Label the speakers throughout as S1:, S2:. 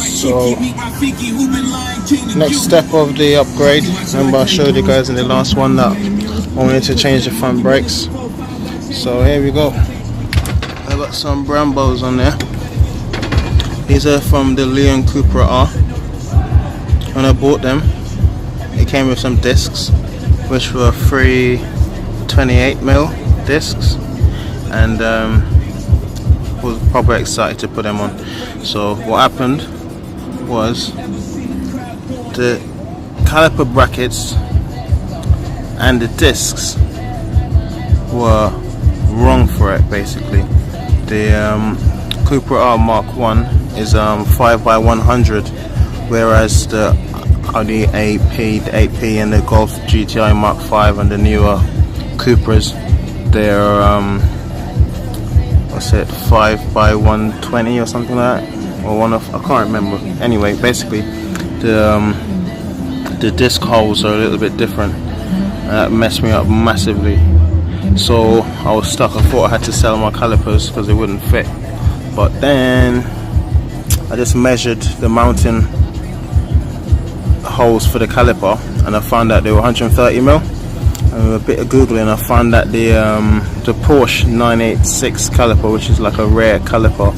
S1: So next step of the upgrade, remember I showed you guys in the last one that I wanted to change the front brakes. So here we go. I got some Brembos on there. These are from the Cupra R. When I bought them, it came with some discs, which were 3 28mm discs, and was probably excited to put them on. So what happened was the caliper brackets and the discs were wrong for it. Basically, the Cupra R Mk1 is 5x100, whereas the Audi A3, the 8P and the Golf GTI Mark 5 and the newer Cupras, they're what's it, 5x120 or something like that, or I can't remember. Anyway, basically the disc holes are a little bit different, and that messed me up massively. So I was stuck. I thought I had to sell my calipers because they wouldn't fit, but then I just measured the mounting holes for the caliper and I found that they were 130mm. And with a bit of googling, I found that the Porsche 986 caliper, which is like a rare caliper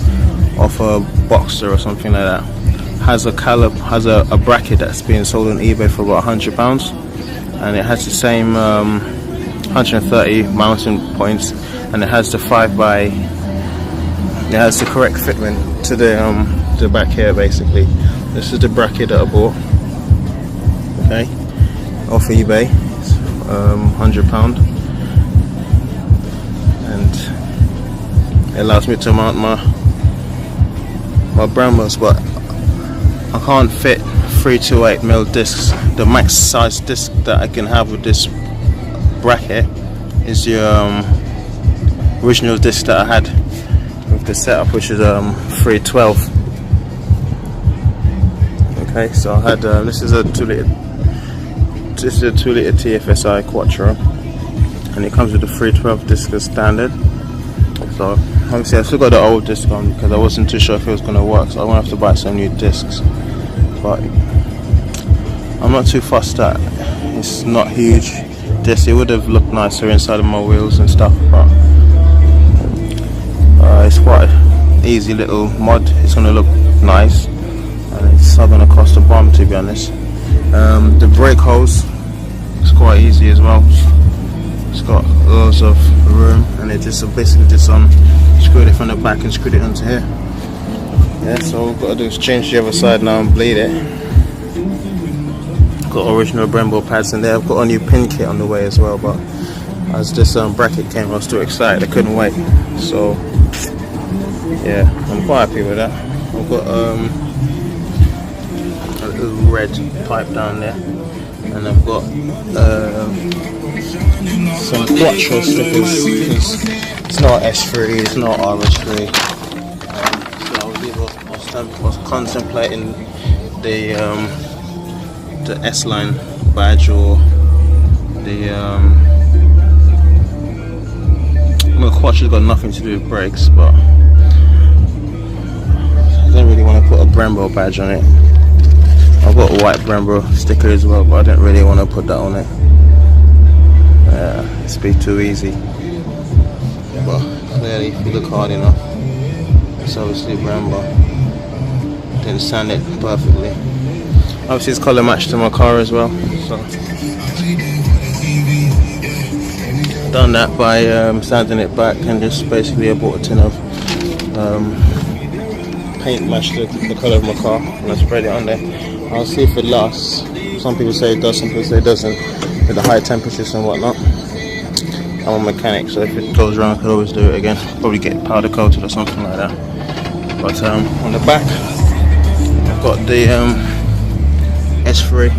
S1: of a Boxster or something like that, has a bracket that's being sold on eBay for about £100, and it has the same 130 mounting points, and it has the it has the correct fitment to the back here. Basically, this is the bracket that I bought, okay, off eBay. £100, and it allows me to mount my Brembos, but I can't fit 328mm discs. The max size disc that I can have with this bracket is the original disc that I had with the setup, which is 312. Okay, so I had this is a 2 litre TFSI Quattro, and it comes with a 312 disc as standard. So obviously I still got the old disc on because I wasn't too sure if it was going to work, so I'm going to have to buy some new discs. But I'm not too fussed that it's not huge disc. It would have looked nicer inside of my wheels and stuff, but it's quite an easy little mod. It's going to look nice, and it's not going to cost a bomb, to be honest. The brake hose is quite easy as well. It's got loads of room, and it just basically just screwed it from the back and screwed it onto here. Yeah, so all we've got to do is change the other side now and bleed it. Got original Brembo pads in there. I've got a new pin kit on the way as well, but as this bracket came, I was too excited, I couldn't wait. So yeah, I'm quite happy with that. I've got a little red pipe down there, and I've got some Quattro stickers, because it's not S3, it's not RS3. So I was contemplating the S-Line badge, or the well, Quattro's got nothing to do with brakes, but I don't really want to put a Brembo badge on it. I've got a white Brembo sticker as well, but I didn't really want to put that on it. It's a bit too easy. But clearly, if you look hard enough, it's obviously Brembo. Didn't sand it perfectly. Obviously, it's colour matched to my car as well. So done that by sanding it back, and just basically I bought a tin of paint matched the colour of my car, and I sprayed it on there. I'll see if it lasts. Some people say it does, some people say it doesn't, with the high temperatures and whatnot. I'm a mechanic, so if it goes wrong I could always do it again. Probably get powder coated or something like that. But on the back I've got the S3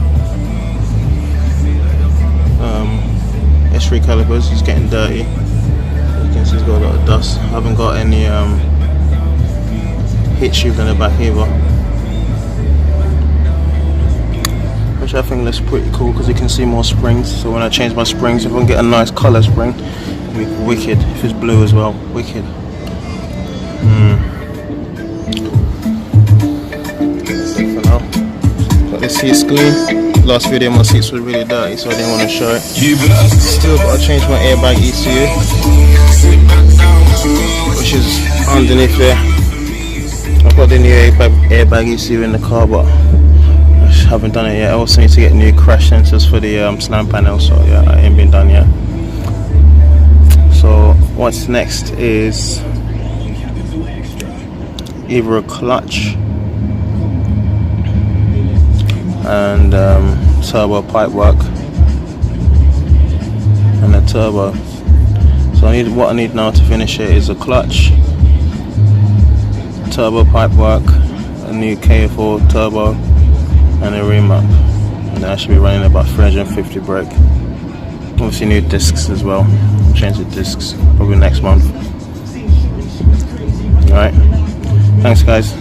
S1: calipers. It's getting dirty. You can see it's got a lot of dust. I haven't got any heat shield in the back either, which I think looks pretty cool because you can see more springs. So when I change my springs, if I can get a nice colour spring, it'll be wicked. If it's blue as well, wicked. the seats clean. Last video my seats were really dirty, so I didn't want to show it. Still got to change my airbag ECU, which is underneath there. I've got the new airbag ECU in the car, but I haven't done it yet. I also need to get new crash sensors for the slam panel, so yeah, I ain't been done yet. So what's next is either a clutch and turbo pipe work and a turbo. So what I need now to finish it is a clutch, turbo pipe work, a new K04 Turbo and a remap, and then I should be running about 350 brake. Obviously new discs as well. Change the discs probably next month. Alright, thanks guys.